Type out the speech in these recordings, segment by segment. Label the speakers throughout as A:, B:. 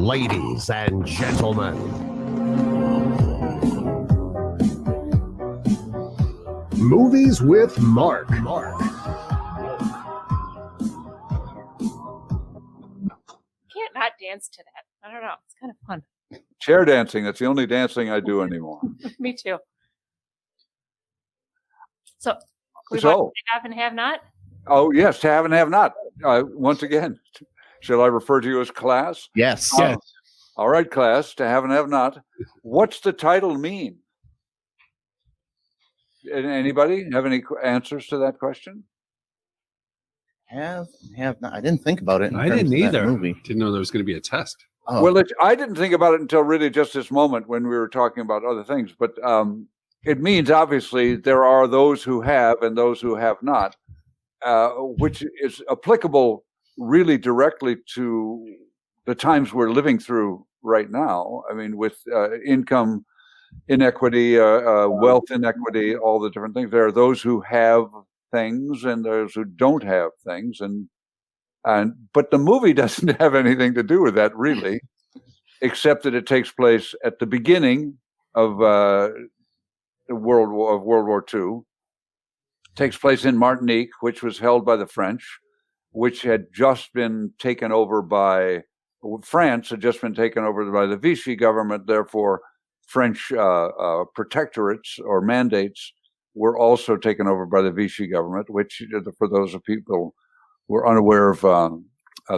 A: Ladies and gentlemen, Movies with Mark.
B: Can't not dance to that. I don't know. It's kind of fun.
C: Chair dancing. That's the only dancing I do anymore.
B: Me too. So, we want to have and have not?
C: Oh, yes, to have and have not. Once again, shall I refer to you as class?
D: Yes.
C: Yes. All right, class, to have and have not. What's the title mean? Anybody have any answers to that question?
D: Have not. I didn't think about it.
E: I didn't either.
D: Movie.
E: Didn't know there was going to be a test.
D: Oh.
C: Well, I didn't think about it until really just this moment when we were talking about other things. But it means, obviously, there are those who have and those who have not, which is applicable really directly to the times we're living through right now. I mean, with income inequity, wealth inequity, all the different things. There are those who have things and those who don't have things, but the movie doesn't have anything to do with that really, except that it takes place at the beginning of World War II. It takes place in Martinique, which was held by the French, which had just been taken over by France, had just been taken over by the Vichy government. Therefore, French protectorates or mandates were also taken over by the Vichy government, which, for those of people who are unaware of the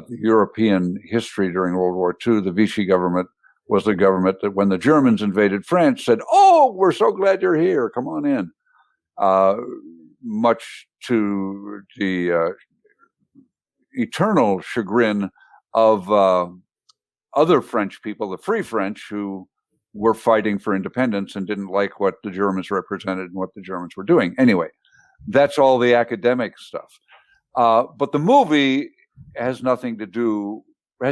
C: European history during World War II, the Vichy government was the government that when the Germans invaded France said, "Oh, we're so glad you're here. Come on in." Much to the eternal chagrin of other French people, the Free French, who were fighting for independence and didn't like what the Germans represented and what the Germans were doing. Anyway, that's all the academic stuff. But the movie has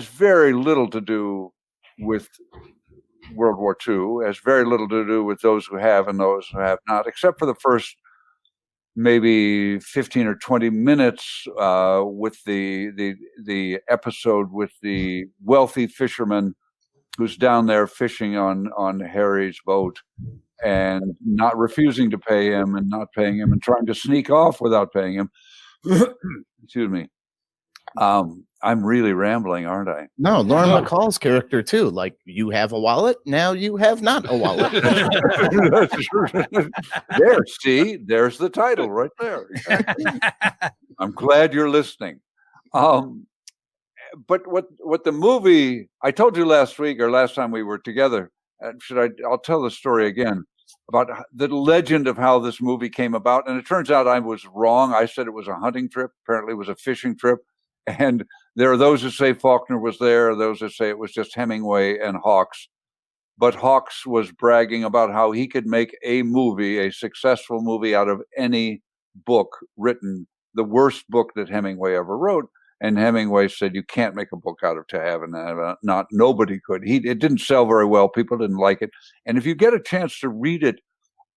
C: very little to do with World War II, has very little to do with those who have and those who have not, except for the first maybe 15 or 20 minutes with the episode with the wealthy fisherman who's down there fishing on Harry's boat and not refusing to pay him and not paying him and trying to sneak off without paying him. Excuse me. I'm really rambling, aren't I?
D: No, Lauren Bacall's character too. Like, you have a wallet, now you have not a wallet.
C: There, see, there's the title right there. Exactly. I'm glad you're listening. But what the movie, I told you last week or last time we were together, I'll tell the story again about the legend of how this movie came about. And it turns out I was wrong. I said it was a hunting trip. Apparently it was a fishing trip. And there are those who say Faulkner was there, those who say it was just Hemingway and Hawks. But Hawks was bragging about how he could make a movie, a successful movie, out of any book written, the worst book that Hemingway ever wrote. And Hemingway said, you can't make a book out of To Have and Have Not. Nobody could. It didn't sell very well. People didn't like it. And if you get a chance to read it,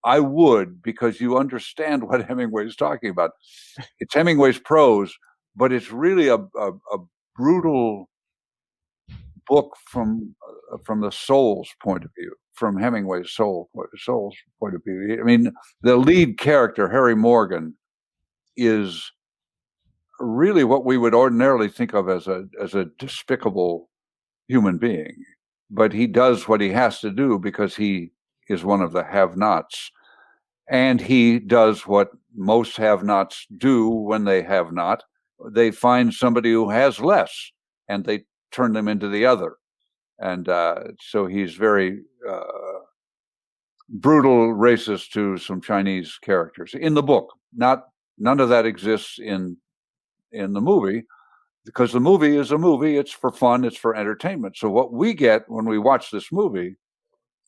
C: I would, because you understand what Hemingway is talking about. It's Hemingway's prose, but it's really a brutal book from the soul's point of view, from Hemingway's soul's point of view. I mean, the lead character, Harry Morgan, is really what we would ordinarily think of as a despicable human being, but he does what he has to do because he is one of the have-nots, and he does what most have-nots do when they have not. They find somebody who has less, and they turn them into the other, and so he's very brutal, racist to some Chinese characters in the book. None of that exists in the movie, because the movie is a movie. It's for fun. It's for entertainment. So what we get when we watch this movie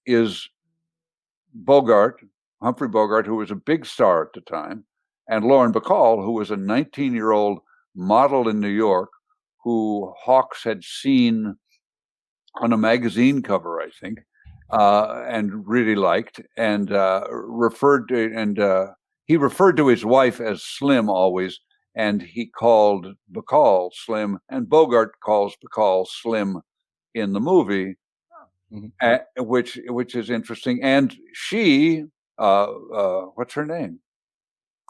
C: is Humphrey Bogart, who was a big star at the time, and Lauren Bacall, who was a 19-year-old model in New York, who Hawks had seen on a magazine cover, I think, and really liked, and he referred to his wife as Slim always. And he called Bacall Slim, and Bogart calls Bacall Slim in the movie, which is interesting. And she, what's her name?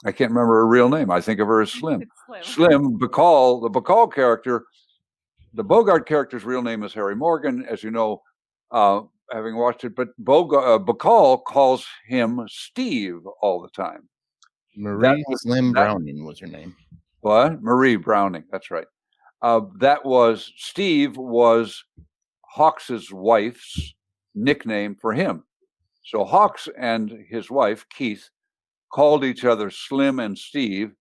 C: I can't remember her real name. I think of her as Slim. Slim Bacall, the Bacall character. The Bogart character's real name is Harry Morgan, as you know, having watched it. But Bacall calls him Steve all the time.
D: Marie Slim Browning was her name.
C: What? Marie Browning. That's right. Steve was Hawks's wife's nickname for him. So Hawks and his wife, Keith, called each other Slim and Steve.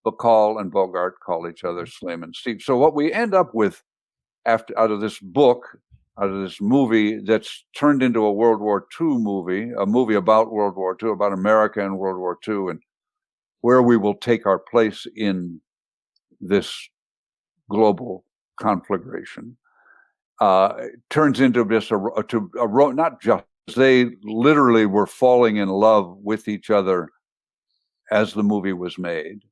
C: Bacall and Bogart call each other Slim and Steve. So what we end up with out of this movie that's turned into a World War II movie, a movie about World War II, about America and World War II, and where we will take our place in this global conflagration, turns into just not just, they literally were falling in love with each other as the movie was made.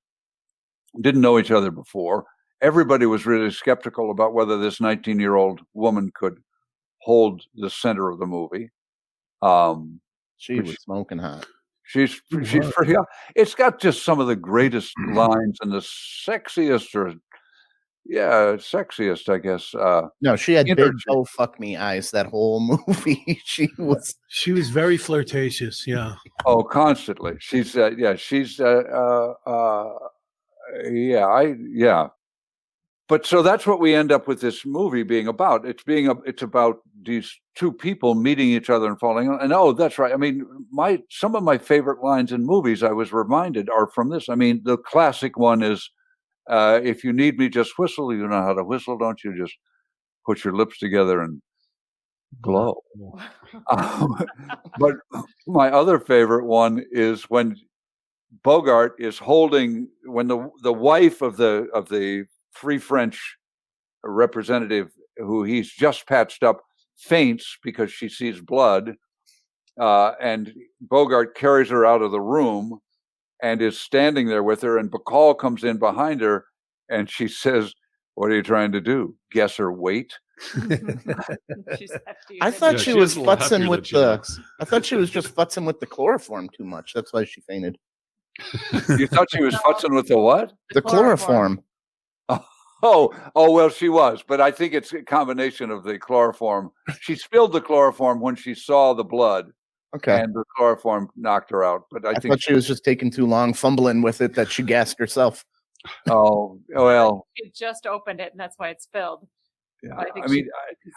C: Didn't know each other before. Everybody was really skeptical about whether this 19-year-old woman could hold the center of the movie.
D: She was smoking hot.
C: She's pretty. It's got just some of the greatest lines and the sexiest, I guess.
D: No, she had big "oh fuck me" eyes that whole movie. She was
E: very flirtatious. Yeah.
C: Oh, constantly. But so that's what we end up with this movie being about. It's about these two people meeting each other and falling in. And oh, that's right. I mean, some of my favorite lines in movies, I was reminded, are from this. I mean, the classic one is, if you need me, just whistle. You know how to whistle, don't you? Just put your lips together and blow. But my other favorite one is when Bogart is holding, when the wife of the Free French representative, who he's just patched up, faints because she sees blood, and Bogart carries her out of the room and is standing there with her, and Bacall comes in behind her, and she says, "What are you trying to do? Guess her weight?"
D: I thought she was futzing with I thought she was just futzing with the chloroform too much. That's why she fainted.
C: You thought she was futzing with the what?
D: The chloroform.
C: Oh, well, she was, but I think it's a combination of the chloroform. She spilled the chloroform when she saw the blood.
D: Okay.
C: And the chloroform knocked her out. But I think
D: thought she was just taking too long fumbling with it that she gassed herself.
C: Oh, well.
B: She just opened it, and that's why it spilled.
C: Yeah.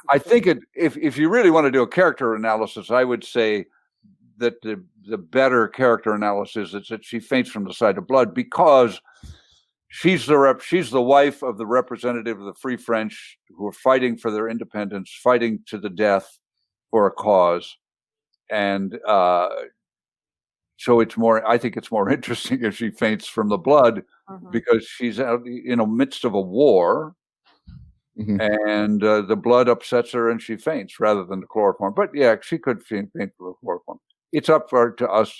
C: I think if you really want to do a character analysis, I would say that the better character analysis is that she faints from the sight of blood, because she's the wife of the representative of the Free French, who are fighting for their independence, fighting to the death for a cause. And so I think it's more interesting if she faints from the blood, because she's out in the midst of a war, and the blood upsets her and she faints rather than the chloroform. But yeah, she could faint from the chloroform. It's up to us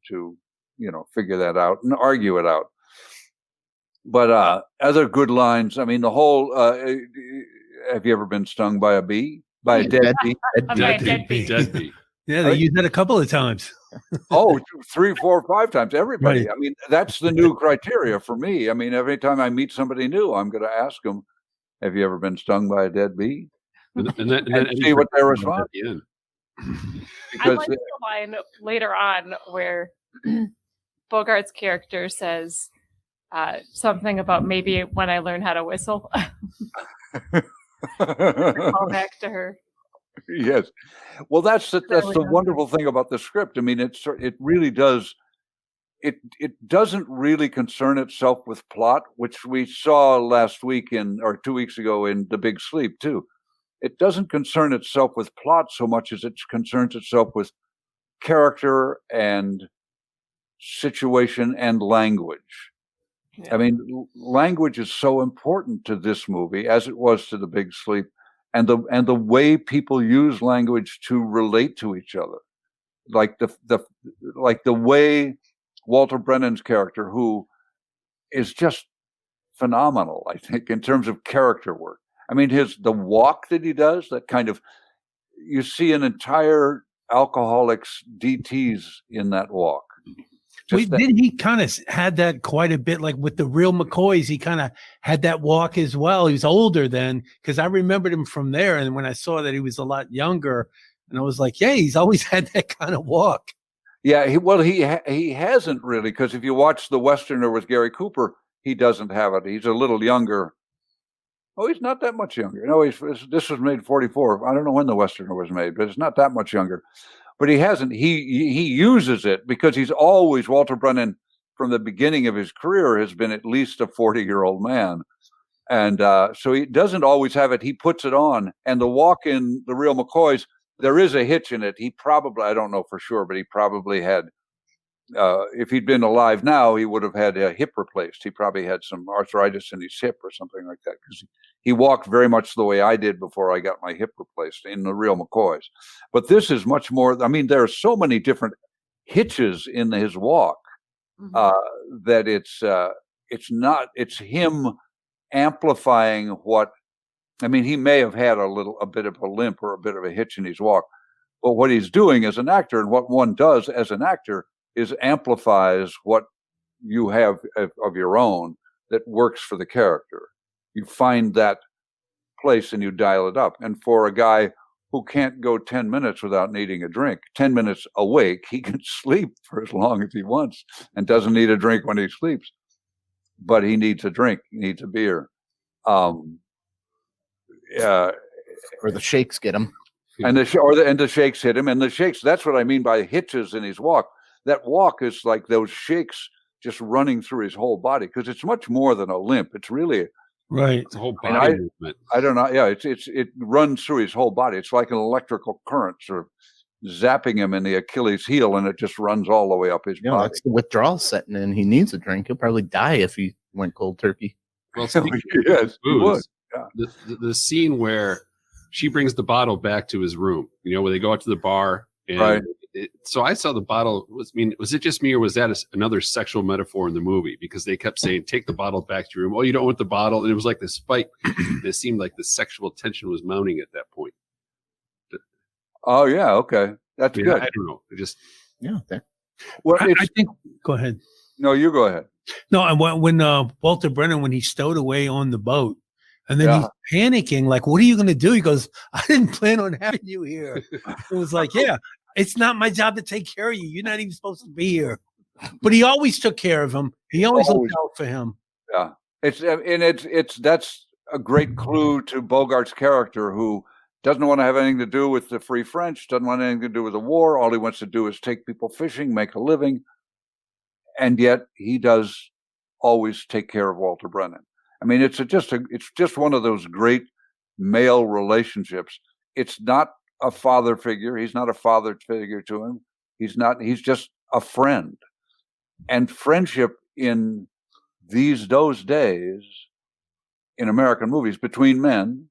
C: to figure that out and argue it out. But other good lines. I mean, the whole. Have you ever been stung by a bee? By a dead bee?
B: Dead bee.
E: Yeah, they used that a couple of times.
C: 3, 4, 5 times. Everybody. Right. I mean, that's the new criteria for me. I mean, every time I meet somebody new, I'm going to ask them, "Have you ever been stung by a dead bee?" And see what their response is.
B: I like the line later on where Bogart's character says something about maybe when I learn how to whistle. Call back to her.
C: Yes. Well, that's the wonderful thing about the script. I mean, it really does. It doesn't really concern itself with plot, which we saw last week or 2 weeks ago in The Big Sleep too. It doesn't concern itself with plot so much as it concerns itself with character and situation and language. Yeah. I mean, language is so important to this movie, as it was to The Big Sleep, and the way people use language to relate to each other, like the way Walter Brennan's character, who is just phenomenal, I think, in terms of character work. I mean, the walk that he does, that kind of, you see an entire alcoholic's DTs in that walk.
E: Didn't he kind of had that quite a bit, like with the real McCoys? He kind of had that walk as well. He was older then, because I remembered him from there. And when I saw that he was a lot younger, and I was like, yeah, he's always had that kind of walk.
C: Yeah, he hasn't really, because if you watch The Westerner with Gary Cooper, he doesn't have it. He's a little younger. Oh, he's not that much younger. No, this was made 44. I don't know when The Westerner was made, but it's not that much younger. But he hasn't. He uses it because he's always, Walter Brennan, from the beginning of his career, has been at least a 40-year-old man. And so he doesn't always have it. He puts it on. And the walk in The Real McCoys, there is a hitch in it. He probably, I don't know for sure, but he probably had, if he'd been alive now, he would have had a hip replaced. He probably had some arthritis in his hip or something like that, because he walked very much the way I did before I got my hip replaced in The Real McCoys. But this is much more, I mean, there are so many different hitches in his walk that it's him amplifying what, I mean, he may have had a bit of a limp or a bit of a hitch in his walk, but what he's doing as an actor, and what one does as an actor, is amplifies what you have of your own that works for the character. You find that place and you dial it up. And for a guy who can't go 10 minutes without needing a drink, 10 minutes awake, he can sleep for as long as he wants and doesn't need a drink when he sleeps. But he needs a drink. He needs a beer.
D: Or the shakes get him.
C: And the shakes hit him. And the shakes, that's what I mean by hitches in his walk. That walk is like those shakes just running through his whole body, because it's much more than a limp. It's really
E: right.
F: It's a whole body movement.
C: I don't know. Yeah, it runs through his whole body. It's like an electrical current sort of zapping him in the Achilles heel, and it just runs all the way up his body.
D: That's the withdrawal setting in. He needs a drink. He'll probably die if he went cold turkey.
F: Well, speaking
C: yes,
F: of booze, the scene where she brings the bottle back to his room, where they go out to the bar. And
C: right.
F: So I saw the bottle. Was it just me, or was that another sexual metaphor in the movie? Because they kept saying, "Take the bottle back to your room." Oh, you don't want the bottle, and it was like this fight. It seemed like the sexual tension was mounting at that point.
C: Oh yeah, okay, that's good.
F: I don't know.
D: Okay.
E: Well, I think. Go ahead.
C: No, you go ahead.
E: No, and when Walter Brennan, when he stowed away on the boat, and then he's panicking, like, "What are you going to do?" He goes, "I didn't plan on having you here." It was like, yeah. It's not my job to take care of you. You're not even supposed to be here. But he always took care of him. He always looked out for him.
C: Yeah. That's a great clue to Bogart's character, who doesn't want to have anything to do with the Free French, doesn't want anything to do with the war. All he wants to do is take people fishing, make a living. And yet he does always take care of Walter Brennan. I mean, it's just one of those great male relationships. It's not a father figure. He's not a father figure to him. He's just a friend. And friendship in those days in American movies between men,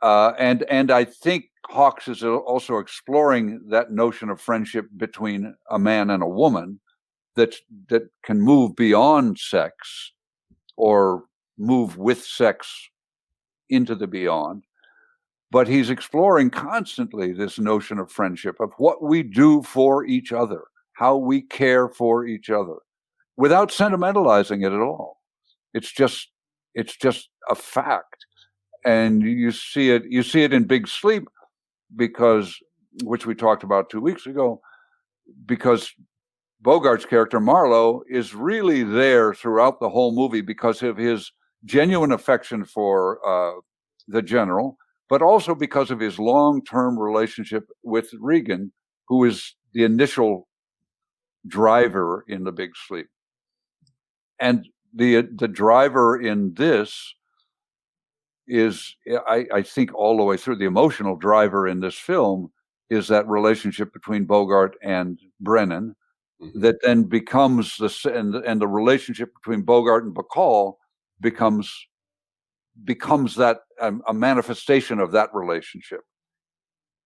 C: and I think Hawks is also exploring that notion of friendship between a man and a woman that can move beyond sex or move with sex into the beyond. But he's exploring constantly this notion of friendship, of what we do for each other, how we care for each other, without sentimentalizing it at all. It's just a fact. And you see it in Big Sleep, which we talked about 2 weeks ago, because Bogart's character Marlowe is really there throughout the whole movie because of his genuine affection for the general, but also because of his long-term relationship with Regan, who is the initial driver in The Big Sleep. And the driver in this is, I think, all the way through, the emotional driver in this film is that relationship between Bogart and Brennan, that then becomes and the relationship between Bogart and Bacall becomes that a manifestation of that relationship.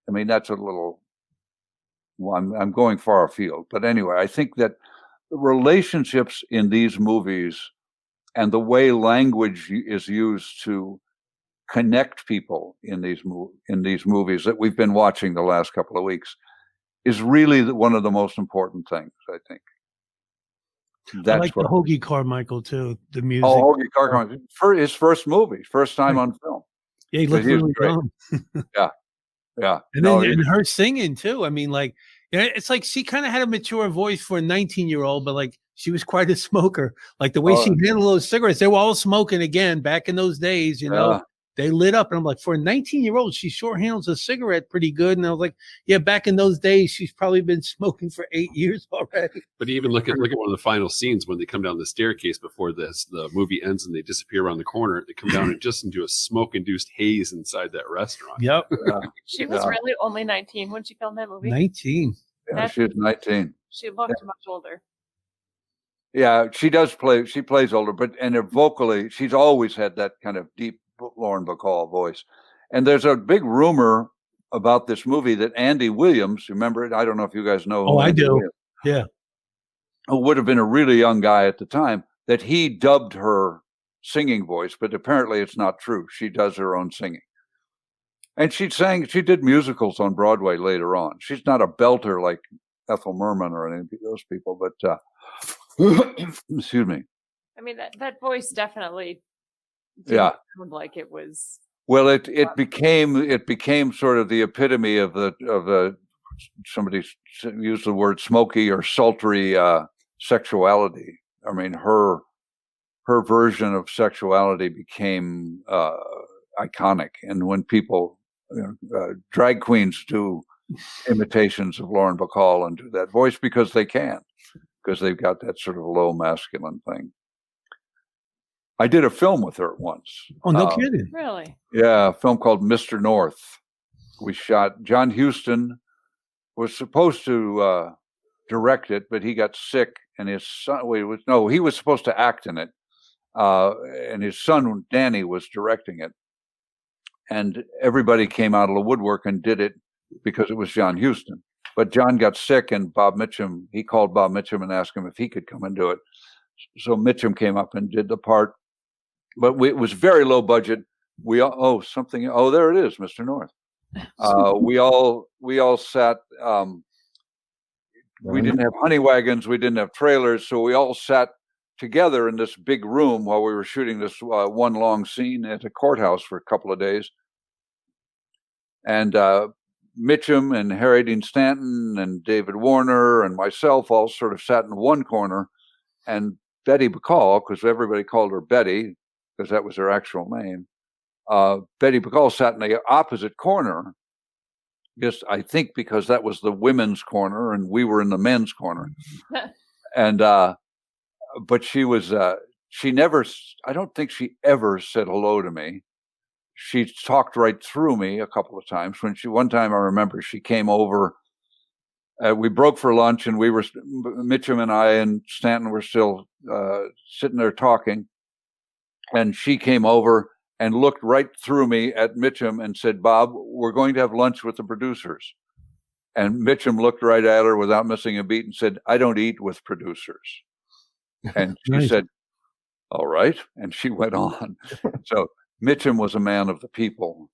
C: I mean, that's a little. Well, I'm going far afield, but anyway, I think that the relationships in these movies and the way language is used to connect people in these movies that we've been watching the last couple of weeks is really one of the most important things, I think.
E: I like the Hoagie Carmichael too. The music.
C: Oh, Hoagie Carmichael for his first movie, first time on film.
E: Yeah, he looked really young.
C: Yeah.
E: And then and her singing too. I mean, like, it's like she kind of had a mature voice for a 19-year-old, but like she was quite a smoker. Like the way she handled those cigarettes, they were all smoking again back in those days, you know. They lit up, and I'm like, for a 19-year-old, she sure handles a cigarette pretty good. And I was like, yeah, back in those days, she's probably been smoking for 8 years already.
F: But even look at one of the final scenes when they come down the staircase before the movie ends and they disappear around the corner. They come down and just into a smoke-induced haze inside that restaurant.
E: Yep.
B: She was really only 19 when she filmed that movie.
E: 19.
C: Yeah, she was 19.
B: She looked much older.
C: Yeah, she does play. She plays older, but vocally, she's always had that kind of deep Lauren Bacall voice. And there's a big rumor about this movie that Andy Williams, remember it? I don't know if you guys know.
E: Oh, I do. Yeah.
C: Who would have been a really young guy at the time, that he dubbed her singing voice, but apparently it's not true. She does her own singing. And she did musicals on Broadway later on. She's not a belter like Ethel Merman or any of those people, but excuse me.
B: I mean, that voice definitely
C: sound
B: like it was.
C: Well, it became sort of the epitome of the somebody used the word smoky or sultry sexuality. I mean, her version of sexuality became iconic, and when people, drag queens do imitations of Lauren Bacall and do that voice because they can, because they've got that sort of low masculine thing. I did a film with her once.
E: Oh, no kidding.
B: Really?
C: Yeah, a film called Mr. North. We shot. John Huston was supposed to direct it, but he got sick, and his son. He was supposed to act in it, and his son Danny was directing it. And everybody came out of the woodwork and did it because it was John Huston. But John got sick, and he called Bob Mitchum and asked him if he could come and do it. So Mitchum came up and did the part. But it was very low budget. There it is, Mr. North. We all sat. We didn't have honey wagons. We didn't have trailers, so we all sat together in this big room while we were shooting this one long scene at a courthouse for a couple of days. And Mitchum and Harry Dean Stanton and David Warner and myself all sort of sat in one corner, and Betty Bacall, because everybody called her Betty, because that was her actual name. Betty Bacall sat in the opposite corner, I think because that was the women's corner and we were in the men's corner. And but she was I don't think she ever said hello to me. She talked right through me a couple of times. One time I remember she came over. We broke for lunch, and Mitchum and I and Stanton were still sitting there talking. And she came over and looked right through me at Mitchum and said, "Bob, we're going to have lunch with the producers." And Mitchum looked right at her without missing a beat and said, "I don't eat with producers." And she said, "All right." And she went on. So Mitchum was a man of the people.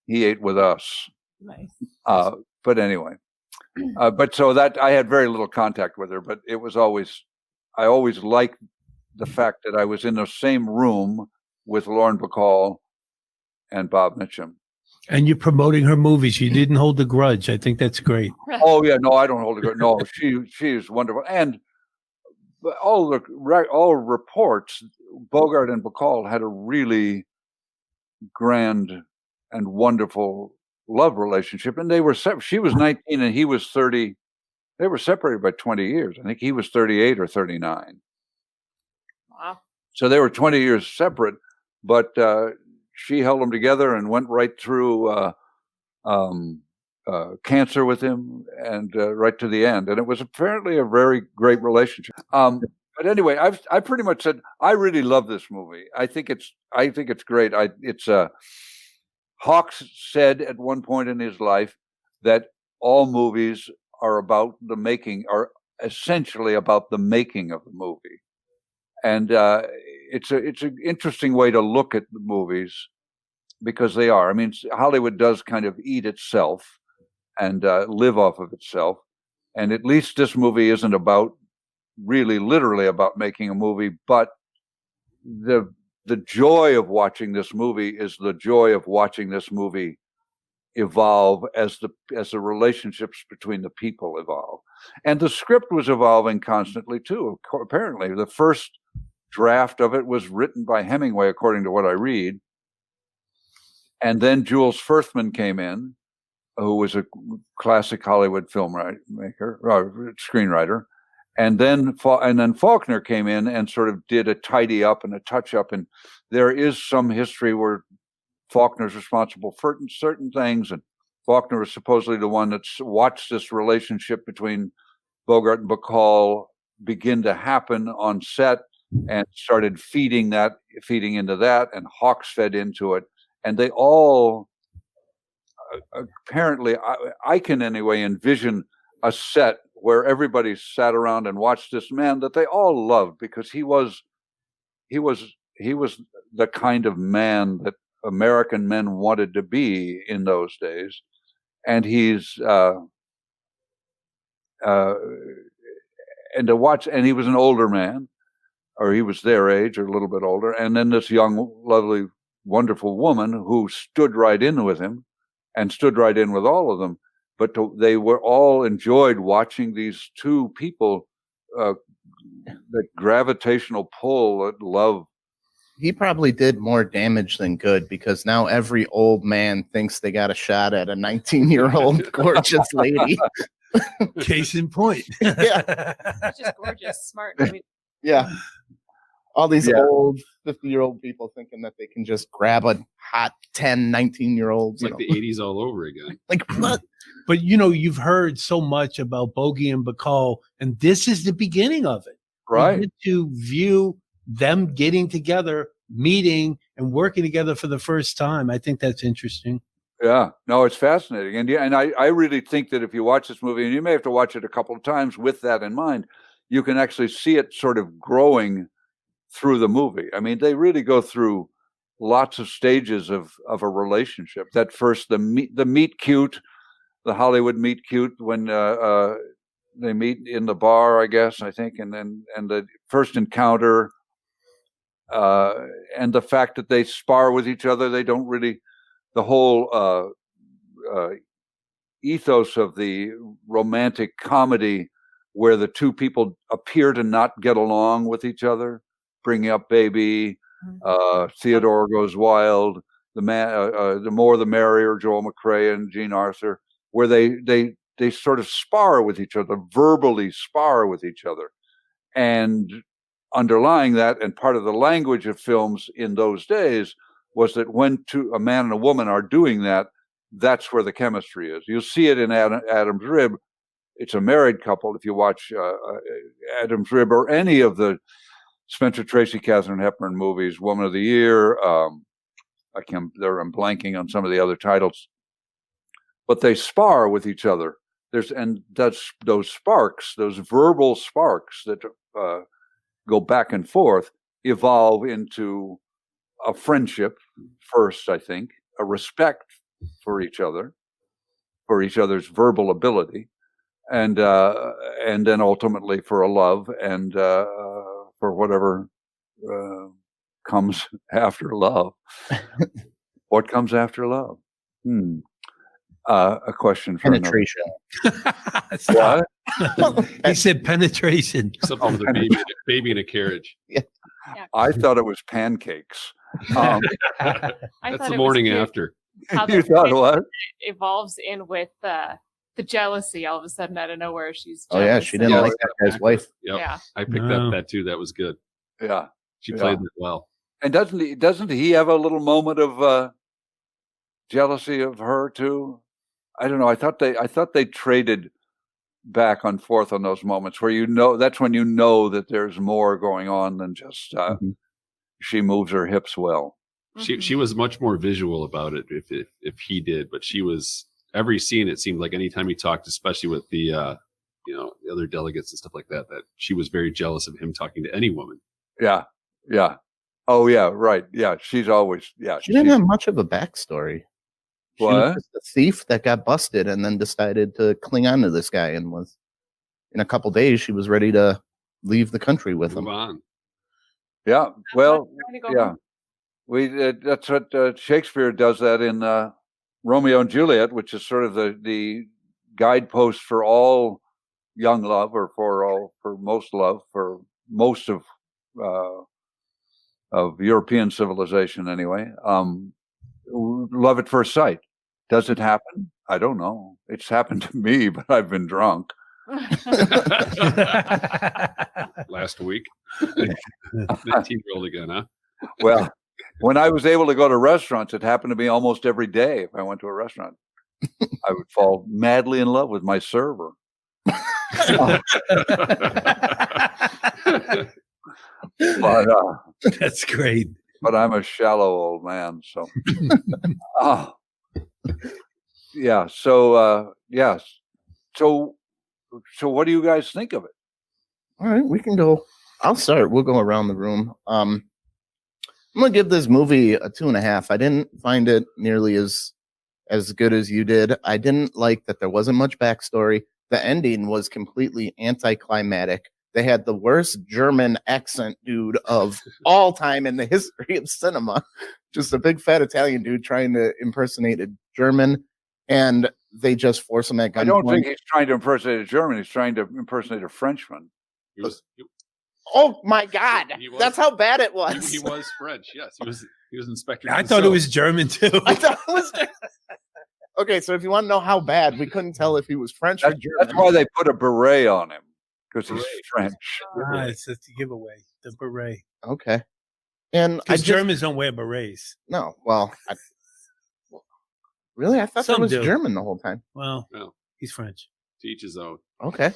C: He ate with us.
B: Nice.
C: But anyway. But so that I had very little contact with her, but I always liked the fact that I was in the same room with Lauren Bacall and Bob Mitchum.
E: And you're promoting her movies. You didn't hold a grudge. I think that's great.
C: Oh yeah, no, I don't hold a grudge. No, she is wonderful. And all reports, Bogart and Bacall had a really grand and wonderful love relationship, and they were she was 19 and he was 30. They were separated by 20 years. I think he was 38 or 39.
B: Wow.
C: So they were 20 years separate, but she held them together and went right through cancer with him and right to the end. And it was apparently a very great relationship. But anyway, I pretty much said I really love this movie. I think it's great. Hawks said at one point in his life that all movies are essentially about the making of the movie. And it's an interesting way to look at the movies, because they are. I mean, Hollywood does kind of eat itself and live off of itself. And at least this movie isn't about really literally about making a movie, but the joy of watching this movie is the joy of watching this movie evolve as the relationships between the people evolve. And the script was evolving constantly too. Apparently, the first draft of it was written by Hemingway, according to what I read. And then Jules Furthman came in, who was a classic Hollywood screenwriter. And then Faulkner came in and sort of did a tidy up and a touch up. And there is some history where Faulkner's responsible for certain things. And Faulkner was supposedly the one that's watched this relationship between Bogart and Bacall begin to happen on set and started feeding into that. And Hawks fed into it. And they all, apparently, I can anyway envision a set where everybody sat around and watched this man that they all loved, because he was the kind of man that American men wanted to be in those days. And he's and to watch, and he was an older man, or he was their age or a little bit older, and then this young, lovely, wonderful woman who stood right in with him and stood right in with all of them. But they were all enjoyed watching these two people, the gravitational pull, that love.
D: He probably did more damage than good, because now every old man thinks they got a shot at a 19-year-old gorgeous lady.
E: Case in point.
D: Yeah.
B: Just gorgeous, smart. I mean,
D: Yeah. All these old 50-year-old people thinking that they can just grab a hot 10, 19-year-olds.
F: It's like the 80s all over again.
D: Like, what?
E: But, you've heard so much about Bogey and Bacall, and this is the beginning of it.
C: Right.
E: You get to view them getting together, meeting, and working together for the first time. I think that's interesting.
C: Yeah, no, it's fascinating. And I really think that if you watch this movie, and you may have to watch it a couple of times with that in mind, you can actually see it sort of growing through the movie. I mean, they really go through lots of stages of a relationship. That first, the meet cute, the Hollywood meet cute, when they meet in the bar, I think, and the first encounter, and the fact that they spar with each other. They don't really, the whole ethos of the romantic comedy, where the two people appear to not get along with each other. Bringing Up Baby, Theodore Goes Wild, the More the Merrier, Joel McCrea and Jean Arthur, where they sort of spar with each other, verbally spar with each other. And underlying that, and part of the language of films in those days, was that when a man and a woman are doing that, that's where the chemistry is. You'll see it in Adam's Rib. It's a married couple. If you watch Adam's Rib or any of the Spencer Tracy, Katharine Hepburn movies, Woman of the Year. I'm blanking on some of the other titles, but they spar with each other. That's those sparks, those verbal sparks that go back and forth, evolve into a friendship first, I think, a respect for each other, for each other's verbal ability, and then ultimately for a love and. For whatever comes after love. What comes after love? A question for
D: penetration.
C: What?
E: He said penetration.
F: Something with a baby in a carriage.
D: Yeah.
C: I thought it was pancakes.
F: That's the morning after.
C: You thought what?
B: Evolves in with the jealousy all of a sudden out of nowhere. She's
D: jealous. Oh yeah, she didn't like that guy's wife.
F: Yep.
B: Yeah,
F: I picked up that too. That was good.
C: Yeah,
F: she played it well.
C: And doesn't he have a little moment of jealousy of her too? I don't know. I thought they traded back and forth on those moments where that's when you know that there's more going on than just she moves her hips well.
F: She was much more visual about it if he did, but she was. Every scene, it seemed like anytime he talked, especially with the the other delegates and stuff like that, that she was very jealous of him talking to any woman.
C: Yeah. Oh yeah, right. Yeah, she's always
D: She didn't have much of a backstory. She was
C: What?
D: just a thief that got busted and then decided to cling on to this guy, and was in a couple days she was ready to leave the country with
F: Move
D: him.
F: on.
C: Yeah. Well,
B: Trying to go
C: yeah.
B: home.
C: That's what Shakespeare does that in Romeo and Juliet, which is sort of the guidepost for all young love, or for most love, for most of European civilization anyway. Love at first sight. Does it happen? I don't know. It's happened to me, but I've been drunk.
F: Last week. 19-year-old again, huh?
C: Well, when I was able to go to restaurants, it happened to me almost every day. If I went to a restaurant, I would fall madly in love with my server. But
E: That's great.
C: but I'm a shallow old man, so yeah. So yes. So what do you guys think of it?
D: All right, we can go. I'll start. We'll go around the room. I'm gonna give this movie a 2.5. I didn't find it nearly as good as you did. I didn't like that there wasn't much backstory. The ending was completely anticlimactic. They had the worst German accent dude of all time in the history of cinema. Just a big fat Italian dude trying to impersonate a German, and they just force him at gunpoint.
C: I don't think he's trying to impersonate a German. He's trying to impersonate a Frenchman.
D: Oh my God!
F: He was-
D: That's how bad it was.
F: He was French. Yes, he was Inspector.
E: I thought it was German too.
D: I thought it was. Okay, so if you want to know how bad, we couldn't tell if he was French or German.
C: That's why they put a beret on him, because he's French.
E: Ah, it's just a giveaway. The beret.
D: Okay, and I
E: Because
D: just,
E: Germans don't wear berets.
D: no. Well, really, I thought
E: Some
D: that was
E: do.
D: German the whole time.
E: Well,
F: No.
E: he's French.
F: To each his own.
D: Okay.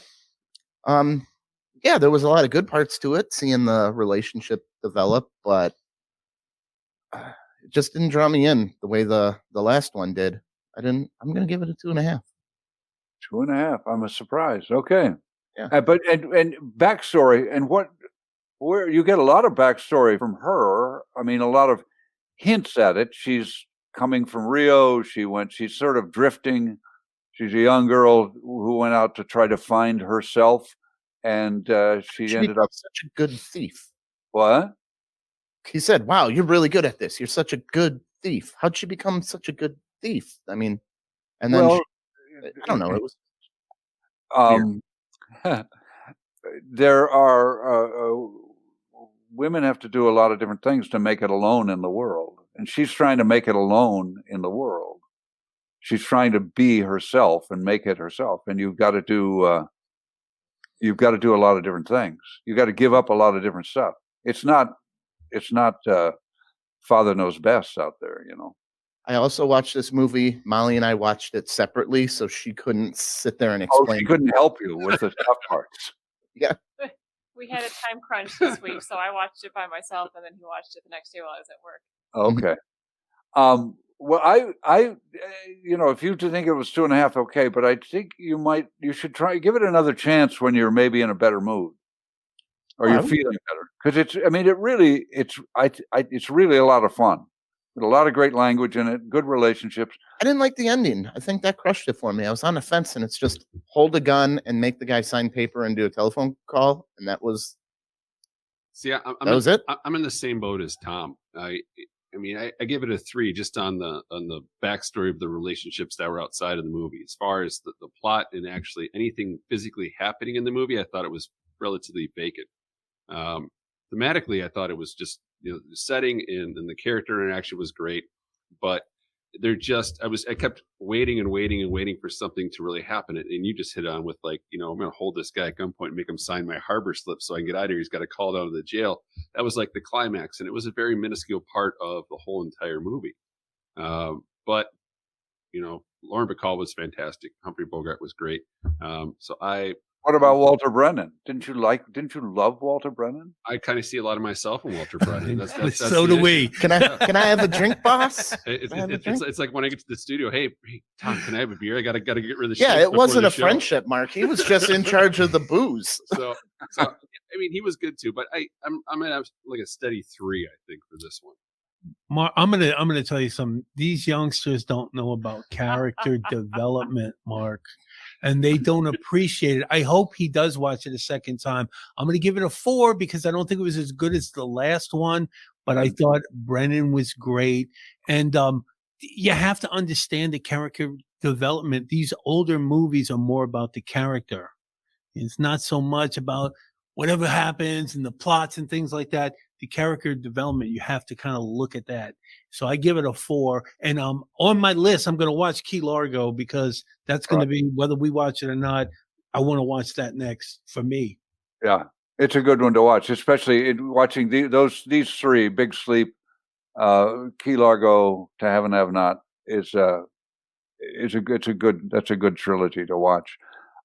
D: Yeah, there was a lot of good parts to it, seeing the relationship develop, but it just didn't draw me in the way the last one did. I'm gonna give it a 2.5.
C: 2.5. I'm surprised. Okay.
D: Yeah.
C: But and backstory, and where you get a lot of backstory from her. I mean, a lot of hints at it. She's coming from Rio. She's sort of drifting. She's a young girl who went out to try to find herself, and she ended up
D: such a good thief.
C: what?
D: He said, "Wow, you're really good at this. You're such a good thief. How'd she become such a good thief?" I mean, and then
C: Well,
D: I don't know. It was
C: there are women have to do a lot of different things to make it alone in the world, and she's trying to make it alone in the world. She's trying to be herself and make it herself, and you've got to do a lot of different things. You got to give up a lot of different stuff. It's not Father Knows Best out there, you know.
D: I also watched this movie. Molly and I watched it separately, so she couldn't sit there and
C: Oh,
D: explain.
C: she couldn't help you with the tough parts.
B: We had a time crunch this week, so I watched it by myself, and then he watched it the next day while I was at work.
C: Okay. Well, I, if you think it was 2.5, okay, but I think you should try, give it another chance when you're maybe in a better mood, or you're feeling better. Because it's really a lot of fun. With a lot of great language in it, good relationships.
D: I didn't like the ending. I think that crushed it for me. I was on the fence, and it's just hold a gun and make the guy sign paper and do a telephone call, and that was.
F: See, that
D: was it.
F: I'm in the same boat as Tom. I mean, I give it a 3 just on the backstory of the relationships that were outside of the movie. As far as the plot and actually anything physically happening in the movie, I thought it was relatively vacant. Thematically, I thought it was just, the setting and the character interaction was great, but I kept waiting and waiting and waiting for something to really happen. And you just hit on with I'm going to hold this guy at gunpoint and make him sign my harbor slip so I can get out of here. He's got to call down to the jail. That was like the climax. And it was a very minuscule part of the whole entire movie. But Lauren Bacall was fantastic. Humphrey Bogart was great.
C: What about Walter Brennan? Didn't you love Walter Brennan?
F: I kind of see a lot of myself in Walter Brennan. That's
E: So do we.
D: Can I have a drink, boss?
F: It's like when I get to the studio. Hey, Tom, can I have a beer? I gotta get rid of the.
D: Yeah,
F: shit
D: it
F: before
D: wasn't
F: the
D: a
F: show.
D: friendship, Mark. He was just in charge of the booze.
F: So I mean, he was good too, but I'm gonna have like a steady 3, I think, for this one.
E: Mark, I'm gonna tell you something. These youngsters don't know about character development, Mark, and they don't appreciate it. I hope he does watch it a second time. I'm gonna give it a 4 because I don't think it was as good as the last one, but I thought Brennan was great. And you have to understand the character development. These older movies are more about the character. It's not so much about whatever happens and the plots and things like that. The character development, you have to kind of look at that. So I give it a 4. And on my list, I'm going to watch Key Largo because that's going to be, whether we watch it or not, I want to watch that next for me.
C: Yeah, it's a good one to watch, especially watching these 3: Big Sleep, Key Largo, To Have and Have Not that's a good trilogy to watch.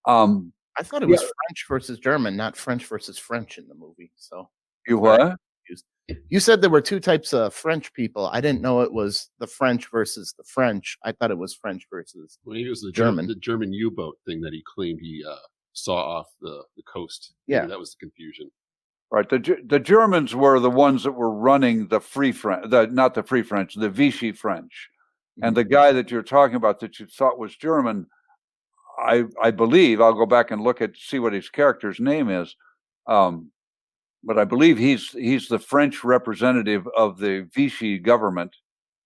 D: I thought it was French versus German, not French versus French in the movie. So
C: you what?
D: You said there were 2 types of French people. I didn't know it was the French versus the French. I thought it was French versus
F: Maybe it was the
D: German.
F: The German U-boat thing that he claimed he saw off the coast.
D: Yeah,
F: maybe that was the confusion.
C: Right. The Germans were the ones that were running the Free French, not the Free French, the Vichy French. Mm-hmm. And the guy that you're talking about that you thought was German, I believe, I'll go back and see what his character's name is. But I believe he's the French representative of the Vichy government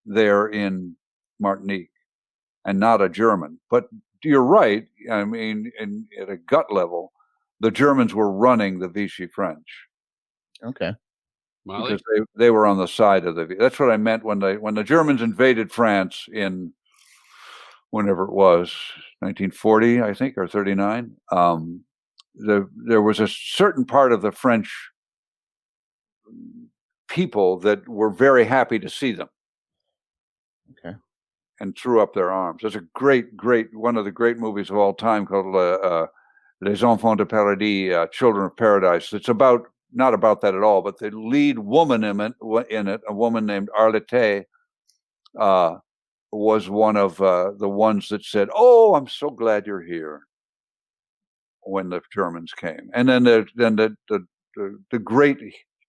C: there in Martinique, and not a German. But you're right. I mean, at a gut level, the Germans were running the Vichy French.
D: Okay.
F: Molly?
C: Because they were on the side of the. That's what I meant when the Germans invaded France in whenever it was, 1940, I think, or 39. There was a certain part of the French people that were very happy to see them.
D: Okay.
C: And threw up their arms. There's a great one of the great movies of all time called Les Enfants de Paradis, Children of Paradise. It's not about that at all, but the lead woman in it, a woman named Arlette, was one of the ones that said, "Oh, I'm so glad you're here," when the Germans came. And then the great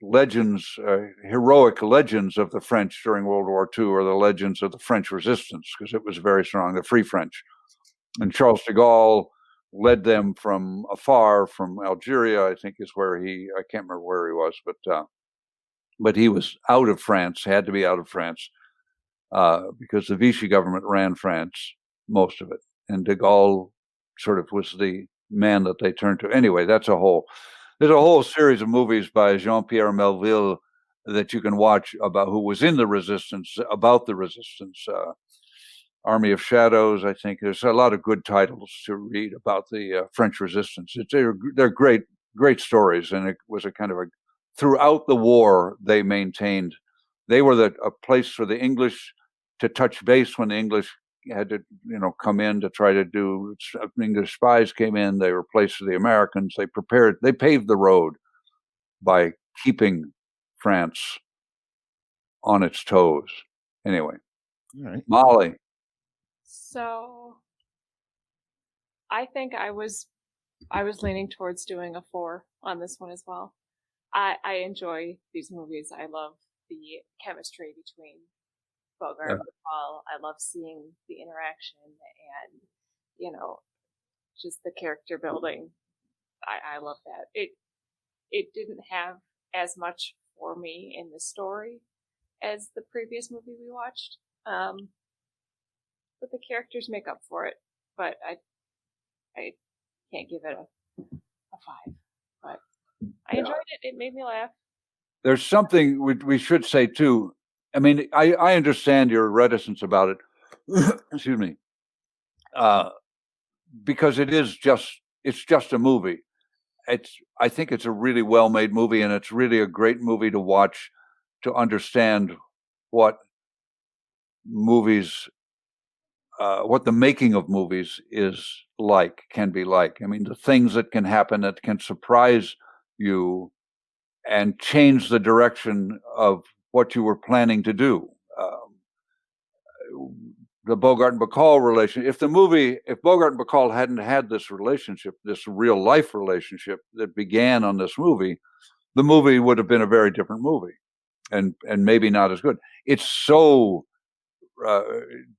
C: legends, heroic legends of the French during World War II are the legends of the French resistance, because it was very strong, the Free French. And Charles de Gaulle led them from afar, from Algeria, I think is where I can't remember where he was, but he was out of France, had to be out of France, because the Vichy government ran France, most of it. And de Gaulle sort of was the man that they turned to. Anyway, there's a whole series of movies by Jean-Pierre Melville that you can watch about who was in the resistance, about the resistance. Army of Shadows, I think. There's a lot of good titles to read about the French resistance. They're great stories, and it was a kind of throughout the war, they maintained. They were a place for the English to touch base when the English had to, come in to try to do. English spies came in. They were a place for the Americans. They paved the road by keeping France on its toes. Anyway,
D: all right,
C: Molly.
B: So, I think I was leaning towards doing a 4 on this one as well. I enjoy these movies. I love the chemistry between Bogart and Bacall. I love seeing the interaction and, just the character building. I love that. It didn't have as much for me in the story as the previous movie we watched. But the characters make up for it. But I can't give it a 5. But I enjoyed it. It made me laugh.
C: There's something we should say too. I mean, I understand your reticence about it. Excuse me. Because it's just a movie. I think it's a really well-made movie, and it's really a great movie to watch to understand what movies, what the making of movies can be like. I mean, the things that can happen that can surprise you and change the direction of what you were planning to do. the Bogart and Bacall relationship. If Bogart and Bacall hadn't had this relationship, this real life relationship that began on this movie, the movie would have been a very different movie, and maybe not as good. It's so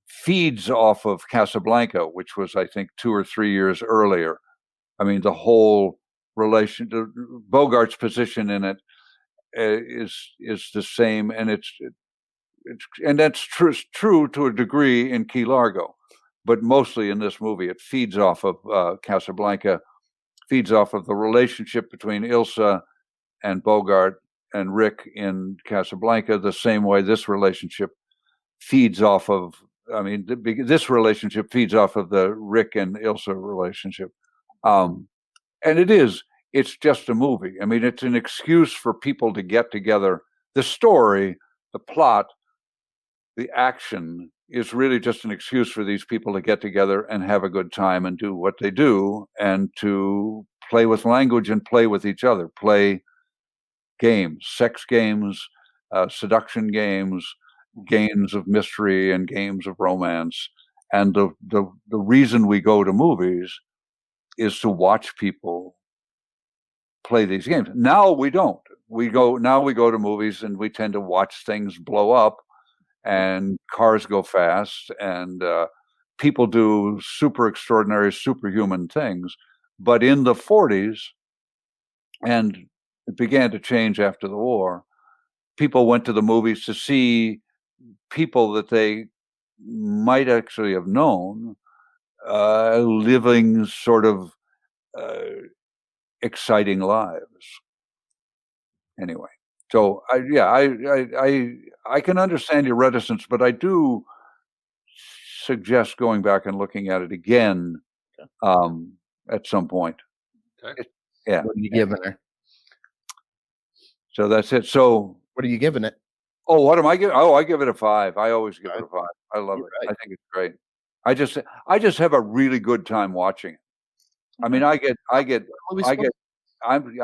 C: feeds off of Casablanca, which was, I think, 2 or 3 years earlier. I mean, the whole Bogart's position in it is the same, and and that's true to a degree in Key Largo, but mostly in this movie, it feeds off of Casablanca, feeds off of the relationship between Ilsa and Bogart and Rick in Casablanca, the same way this relationship feeds off of. I mean, this relationship feeds off of the Rick and Ilsa relationship, and it's just a movie. I mean, it's an excuse for people to get together. The story, the plot, the action is really just an excuse for these people to get together and have a good time and do what they do, and to play with language and play with each other, play games, sex games, seduction games, games of mystery and games of romance. And the reason we go to movies is to watch people play these games. Now we don't. We go to movies and we tend to watch things blow up, and cars go fast, and people do super extraordinary, superhuman things. But in the 40s, and it began to change after the war, people went to the movies to see people that they might actually have known living sort of exciting lives. Anyway, so I can understand your reticence, but I do suggest going back and looking at it again at some point.
F: Okay.
C: Yeah.
D: What are you giving her?
C: So that's it. So
D: What are you giving it?
C: oh, what am I giving? Oh, I give it a 5. I always give it a 5. I love
D: You're
C: it.
D: right.
C: I think it's great. I just have a really good time watching it. I mean, I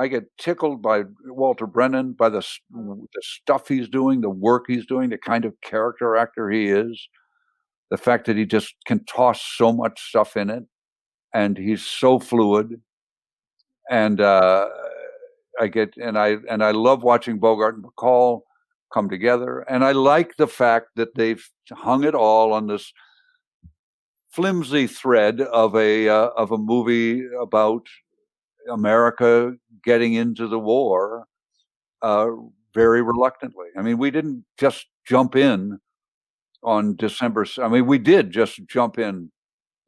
C: get tickled by Walter Brennan, by the stuff he's doing, the work he's doing, the kind of character actor he is, the fact that he just can toss so much stuff in it, and he's so fluid. And I love watching Bogart and Bacall come together, and I like the fact that they've hung it all on this flimsy thread of a movie about America getting into the war very reluctantly. I mean, we didn't just jump in on December. I mean, we did just jump in.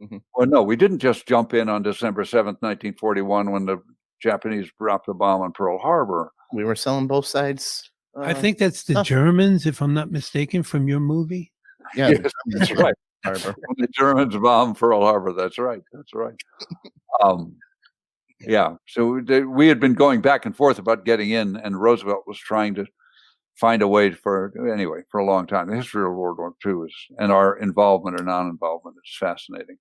D: Mhm.
C: Well, no, we didn't just jump in on December 7th, 1941, when the Japanese dropped the bomb on Pearl Harbor.
D: We were selling both sides.
E: I think that's the
D: stuff.
E: Germans, if I'm not mistaken, from your movie.
D: Yeah,
C: Yes, that's right.
D: Harbor.
C: When the Germans bombed Pearl Harbor. That's right. That's right. Yeah. So we had been going back and forth about getting in, and Roosevelt was trying to find a way for a long time. The history of World War II and our involvement or non-involvement is fascinating.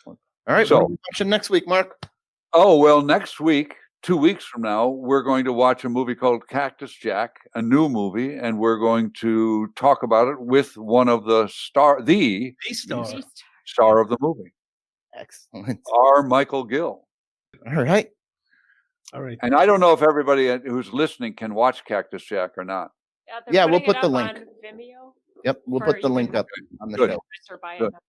D: All right.
C: So-
D: What are we watching next week, Mark?
C: Oh, well, next week, 2 weeks from now, we're going to watch a movie called Cactus Jack, a new movie, and we're going to talk about it with one of the star of the movie,
D: Excellent.
C: our Michael Gill.
D: All right.
E: All right.
C: And I don't know if everybody who's listening can watch Cactus Jack or not.
B: they're
D: Yeah, we'll
B: putting it
D: put the
B: up
D: link.
B: on Vimeo.
D: Yep. We'll
B: Or
D: put the
B: you
D: link
B: can-
D: up on the
C: Good.
D: show.
B: Or buying
C: Good.
B: them.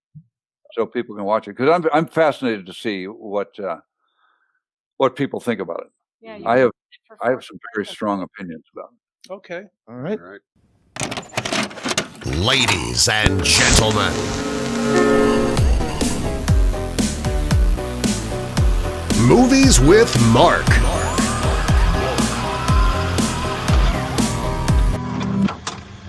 C: So people can watch it, because I'm fascinated to see what people think about it.
B: Yeah, you
C: I
B: can
C: have
B: get it for
C: I have some very
B: $4.
C: strong opinions about it.
E: Okay.
D: All right.
F: All right.
A: Ladies and gentlemen, Movies with Mark.